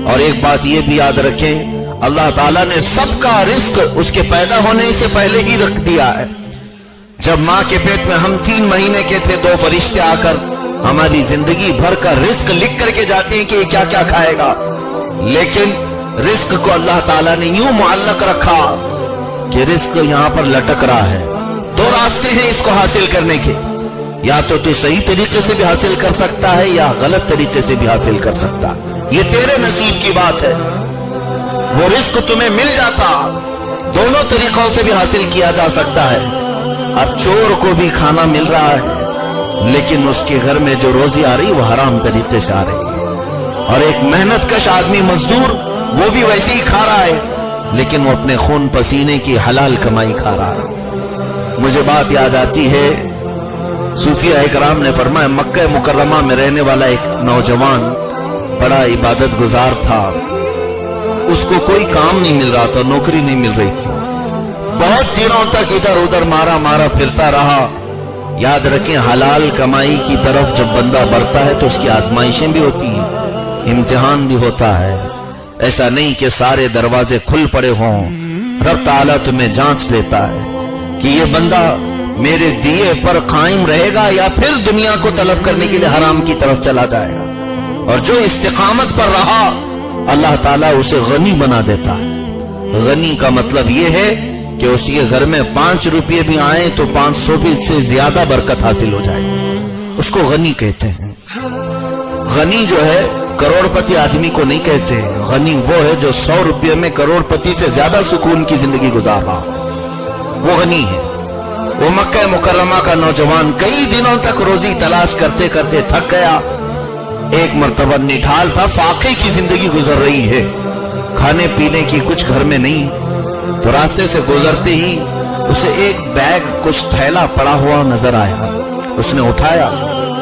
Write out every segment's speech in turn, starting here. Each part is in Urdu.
اور ایک بات یہ بھی یاد رکھیں، اللہ تعالیٰ نے سب کا رزق اس کے پیدا ہونے سے پہلے ہی رکھ دیا ہے۔ جب ماں کے پیٹ میں ہم 3 مہینے کے تھے، 2 فرشتے آ کر ہماری زندگی بھر کا رزق لکھ کر کے جاتے ہیں کہ یہ کیا کیا کھائے گا، لیکن رزق کو اللہ تعالیٰ نے یوں معلق رکھا کہ رزق یہاں پر لٹک رہا ہے۔ 2 راستے ہیں اس کو حاصل کرنے کے، یا تو صحیح طریقے سے بھی حاصل کر سکتا ہے یا غلط طریقے سے بھی حاصل کر سکتا ہے، یہ تیرے نصیب کی بات ہے۔ وہ رزق تمہیں مل جاتا، دونوں طریقوں سے بھی حاصل کیا جا سکتا ہے۔ اب چور کو بھی کھانا مل رہا ہے، لیکن اس کے گھر میں جو روزی آ رہی وہ حرام طریقے سے آ رہی ہے، اور ایک محنت کش آدمی مزدور وہ بھی ویسے ہی کھا رہا ہے، لیکن وہ اپنے خون پسینے کی حلال کمائی کھا رہا ہے۔ مجھے بات یاد آتی ہے، صوفیہ اکرام نے فرمایا مکہ مکرمہ میں رہنے والا ایک نوجوان بڑا عبادت گزار تھا، اس کو کوئی کام نہیں مل رہا تھا، نوکری نہیں مل رہی تھی، بہت دنوں تک ادھر ادھر مارا پھرتا رہا۔ یاد رکھیں حلال کمائی کی طرف جب بندہ بڑھتا ہے تو اس کی آزمائشیں بھی ہوتی ہیں، امتحان بھی ہوتا ہے، ایسا نہیں کہ سارے دروازے کھل پڑے ہوں۔ رب تعالیٰ تمہیں جانچ لیتا ہے کہ یہ بندہ میرے دیے پر قائم رہے گا یا پھر دنیا کو طلب کرنے کے لیے حرام کی طرف چلا جائے گا، اور جو استقامت پر رہا اللہ تعالیٰ اسے غنی بنا دیتا ہے۔ غنی کا مطلب یہ ہے کہ اس کے گھر میں 5 روپے بھی آئیں تو 500 بھی سے زیادہ برکت حاصل ہو جائے، اس کو غنی کہتے ہیں۔ غنی جو ہے کروڑ پتی آدمی کو نہیں کہتے، غنی وہ ہے جو 100 روپے میں کروڑ پتی سے زیادہ سکون کی زندگی گزار رہا، وہ غنی ہے۔ وہ مکہ مکرمہ کا نوجوان کئی دنوں تک روزی تلاش کرتے کرتے تھک گیا، ایک مرتبہ نڈھال تھا، فاقے کی زندگی گزر رہی ہے، کھانے پینے کی کچھ گھر میں نہیں، تو راستے سے گزرتے ہی اسے ایک بیگ کچھ تھیلا پڑا ہوا نظر آیا، اس نے اٹھایا،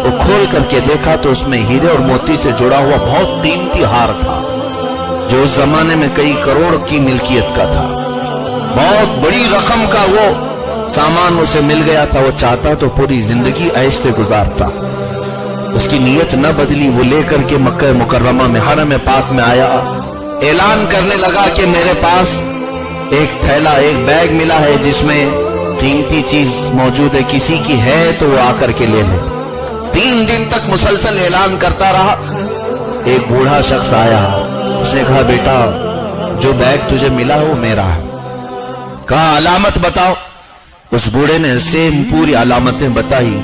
وہ کھول کر کے دیکھا تو اس میں ہیرے اور موتی سے جڑا ہوا بہت قیمتی ہار تھا، جو اس زمانے میں کئی کروڑ کی ملکیت کا تھا، بہت بڑی رقم کا وہ سامان اسے مل گیا تھا۔ وہ چاہتا تو پوری زندگی عیش سے گزارتا، اس کی نیت نہ بدلی، وہ لے کر کے مکہ مکرمہ میں حرم پاک میں آیا، اعلان کرنے لگا کہ میرے پاس ایک تھیلا، ایک بیگ ملا ہے جس میں قیمتی چیز موجود ہے، کسی کی ہے تو وہ آ کر کے لے لے۔ 3 دن تک مسلسل اعلان کرتا رہا، ایک بوڑھا شخص آیا، اس نے کہا بیٹا جو بیگ تجھے ملا وہ میرا ہے، کہا علامت بتاؤ، اس بوڑھے نے سیم پوری علامتیں بتائی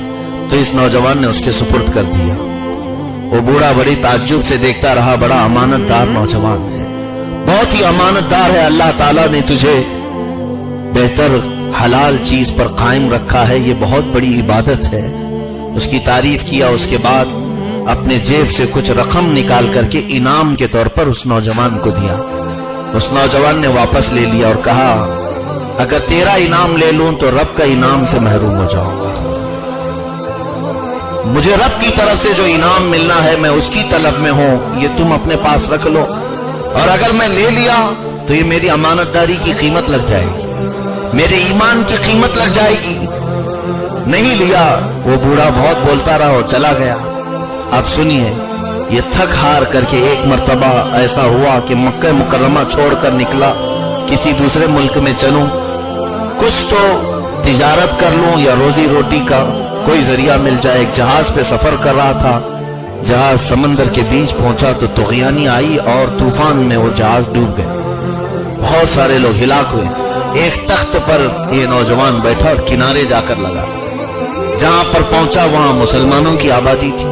تو اس نوجوان نے اس کے سپرد کر دیا۔ وہ بوڑھا بڑی تعجب سے دیکھتا رہا، بڑا امانت دار نوجوان ہے، بہت ہی امانت دار ہے، اللہ تعالیٰ نے تجھے بہتر حلال چیز پر قائم رکھا ہے، یہ بہت بڑی عبادت ہے۔ اس کی تعریف کیا، اس کے بعد اپنے جیب سے کچھ رقم نکال کر کے انعام کے طور پر اس نوجوان کو دیا۔ اس نوجوان نے واپس لے لیا اور کہا اگر تیرا انعام لے لوں تو رب کا انعام سے محروم ہو جاؤں گا، مجھے رب کی طرف سے جو انعام ملنا ہے میں اس کی طلب میں ہوں، یہ تم اپنے پاس رکھ لو، اور اگر میں لے لیا تو یہ میری امانت داری کی قیمت لگ جائے گی، میرے ایمان کی قیمت لگ جائے گی۔ نہیں لیا، وہ بوڑھا بہت بولتا رہا اور چلا گیا۔ اب سنیے، یہ تھک ہار کر کے ایک مرتبہ ایسا ہوا کہ مکہ مکرمہ چھوڑ کر نکلا، کسی دوسرے ملک میں چلوں، کچھ تو تجارت کر لوں یا روزی روٹی کا کوئی ذریعہ مل جائے۔ ایک جہاز پہ سفر کر رہا تھا، جہاز سمندر کے بیچ پہنچا تو طغیانی آئی اور طوفان میں وہ جہاز ڈوب گئے، بہت سارے لوگ ہلاک ہوئے۔ ایک تخت پر یہ نوجوان بیٹھا اور کنارے جا کر لگا، جہاں پر پہنچا وہاں مسلمانوں کی آبادی تھی،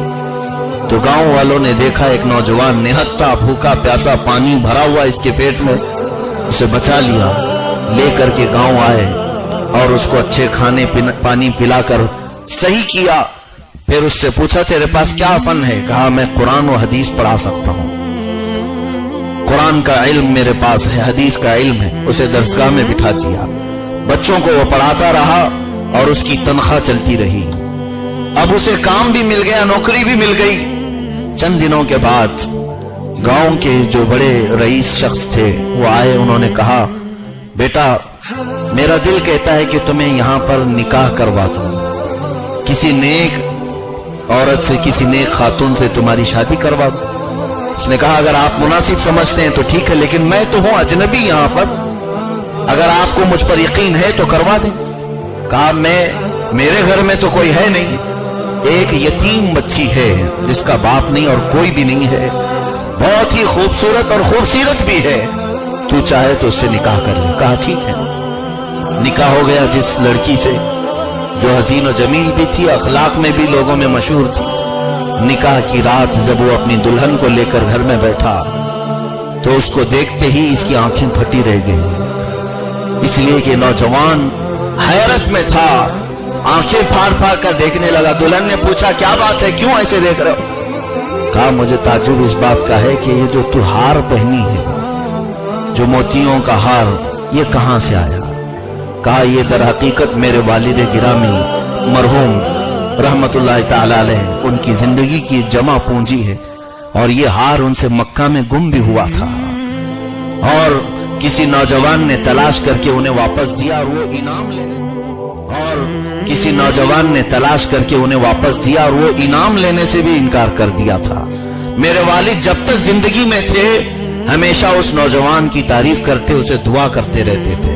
تو گاؤں والوں نے دیکھا ایک نوجوان نہتا بھوکا پیاسا، پانی بھرا ہوا اس کے پیٹ میں، اسے بچا لیا، لے کر کے گاؤں آئے اور اس کو اچھے کھانے پانی پلا کر صحیح کیا۔ پھر اس سے پوچھا تیرے پاس کیا فن ہے؟ کہا میں قرآن و حدیث پڑھا سکتا ہوں، قرآن کا علم میرے پاس ہے، حدیث کا علم ہے۔ اسے درسگاہ میں بٹھا دیا، بچوں کو وہ پڑھاتا رہا اور اس کی تنخواہ چلتی رہی۔ اب اسے کام بھی مل گیا، نوکری بھی مل گئی۔ چند دنوں کے بعد گاؤں کے جو بڑے رئیس شخص تھے وہ آئے، انہوں نے کہا بیٹا میرا دل کہتا ہے کہ تمہیں یہاں پر نکاح کروا دوں، کسی نیک عورت سے، کسی نیک خاتون سے تمہاری شادی کروا دوں۔ اس نے کہا اگر آپ مناسب سمجھتے ہیں تو ٹھیک ہے، لیکن میں تو ہوں اجنبی یہاں پر، اگر آپ کو مجھ پر یقین ہے تو کروا دیں۔ کہا میرے گھر میں تو کوئی ہے نہیں، ایک یتیم بچی ہے جس کا باپ نہیں اور کوئی بھی نہیں ہے، بہت ہی خوبصورت اور خوبصیرت بھی ہے، تو چاہے تو اس سے نکاح کر لے۔ کہا ٹھیک ہے۔ نکاح ہو گیا جس لڑکی سے جو حسین و جمیل بھی تھی، اخلاق میں بھی لوگوں میں مشہور تھی۔ نکاح کی رات جب وہ اپنی دلہن کو لے کر گھر میں بیٹھا تو اس کو دیکھتے ہی اس کی آنکھیں پھٹی رہ گئی، اس لیے کہ نوجوان حیرت میں تھا، آنکھیں پھاڑ پھاڑ کر دیکھنے لگا۔ دلہن نے پوچھا کیا بات ہے، کیوں ایسے دیکھ رہے ہو؟ کہا مجھے تعجب اس بات کا ہے کہ یہ جو تو ہار پہنی ہے، جو موتیوں کا ہار، یہ کہاں سے آیا؟ کہا یہ در حقیقت میرے والد گرامی مرحوم رحمت اللہ تعالی علیہ ان کی زندگی کی جمع پونجی ہے، اور یہ ہار ان سے مکہ میں گم بھی ہوا تھا، اور کسی نوجوان نے تلاش کر کے انہیں واپس دیا، اور وہ انعام لینے سے بھی انکار کر دیا تھا۔ میرے والد جب تک زندگی میں تھے ہمیشہ اس نوجوان کی تعریف کرتے، اسے دعا کرتے رہتے تھے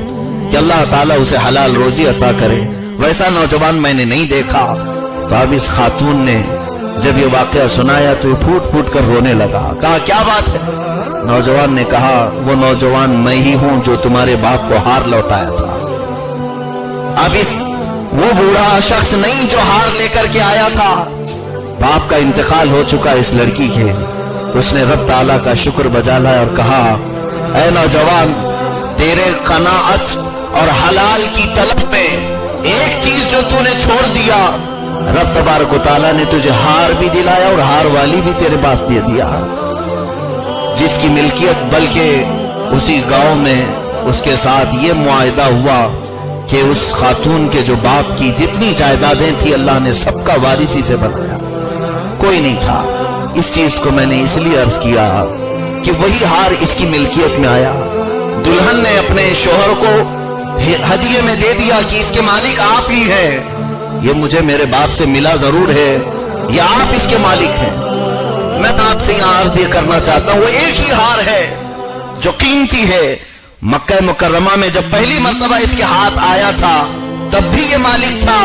کہ اللہ تعالیٰ اسے حلال روزی عطا کرے۔ ویسا نوجوان میں نے نہیں دیکھا۔ تو اب اس خاتون نے جب یہ واقعہ سنایا تو یہ پھوٹ پھوٹ کر رونے لگا۔ کہا کیا بات ہے؟ نوجوان نے کہا وہ نوجوان میں ہی ہوں جو تمہارے باپ کو ہار لوٹایا تھا۔ اب وہ بوڑھا شخص نہیں جو ہار لے کر کے آیا تھا، باپ کا انتقال ہو چکا اس لڑکی کے۔ اس نے رب تعالیٰ کا شکر بجا لایا اور کہا اے نوجوان، تیرے قناعت اور حلال کی طلب میں ایک چیز جو تو نے چھوڑ دیا، رب تبارک و تعالیٰ نے تجھے ہار بھی دلایا اور ہار والی بھی تیرے پاس دے دیا، جس کی ملکیت، بلکہ اسی گاؤں میں اس کے ساتھ یہ معاہدہ ہوا کہ اس خاتون کے جو باپ کی جتنی جائیدادیں تھی اللہ نے سب کا وارث ہی سے بنایا، کوئی نہیں تھا۔ اس چیز کو میں نے اس لیے عرض کیا کہ وہی ہار اس کی ملکیت میں آیا۔ دلہن نے اپنے شوہر کو ہدیے میں دے دیا کہ اس کے مالک آپ ہی ہیں، یہ مجھے میرے باپ سے ملا ضرور ہے، یہ آپ اس کے مالک ہیں۔ میں آپ سے یہاں عرض یہ کرنا چاہتا ہوں، وہ ایک ہی ہار ہے جو قیمتی ہے۔ مکہ مکرمہ میں جب پہلی مرتبہ اس کے ہاتھ آیا تھا تب بھی یہ مالک تھا،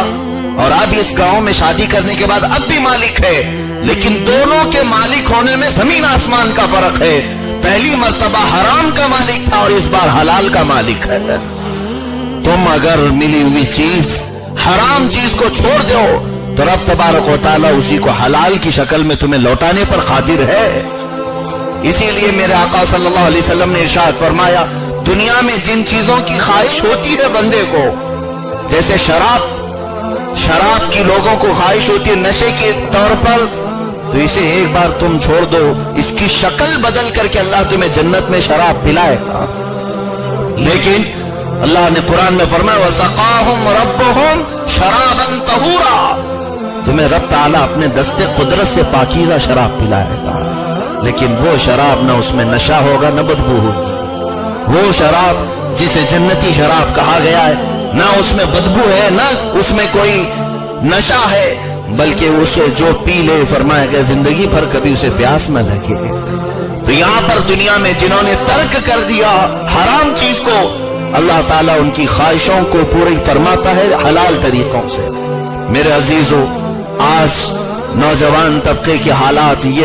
اور اب اس گاؤں میں شادی کرنے کے بعد اب بھی مالک ہے، لیکن دونوں کے مالک ہونے میں زمین آسمان کا فرق ہے۔ پہلی مرتبہ حرام کا مالک تھا اور اس بار حلال کا مالک ہے۔ تم اگر ملی ہوئی چیز، حرام چیز کو چھوڑ دو تو رب تبارک و تعالیٰ اسی کو حلال کی شکل میں تمہیں لوٹانے پر قادر ہے۔ اسی لیے میرے آقا صلی اللہ علیہ وسلم نے ارشاد فرمایا، دنیا میں جن چیزوں کی خواہش ہوتی ہے بندے کو، جیسے شراب کی لوگوں کو خواہش ہوتی ہے نشے کے طور پر، تو اسے ایک بار تم چھوڑ دو، اس کی شکل بدل کر کے اللہ تمہیں جنت میں شراب پلائے گا۔ لیکن اللہ نے قرآن میں فرمایا وَسَقَاهُمْ رَبُّهُمْ شَرَابًا طَهُورًا، تمہیں رب تعالیٰ اپنے دست قدرت سے پاکیزہ شراب پلائے گا، لیکن وہ شراب نہ اس میں نشہ ہوگا نہ بدبو ہوگی۔ وہ شراب جسے جنتی شراب کہا گیا ہے، نہ اس میں بدبو ہے نہ اس میں کوئی نشہ ہے، بلکہ اسے جو پی لے فرمایا گیا زندگی بھر کبھی اسے پیاس نہ لگے۔ تو یہاں پر دنیا میں جنہوں نے ترک کر دیا حرام چیز کو، اللہ تعالیٰ ان کی خواہشوں کو پوری فرماتا ہے حلال طریقوں سے۔ میرے عزیزو، آج نوجوان طبقے کے حالات یہ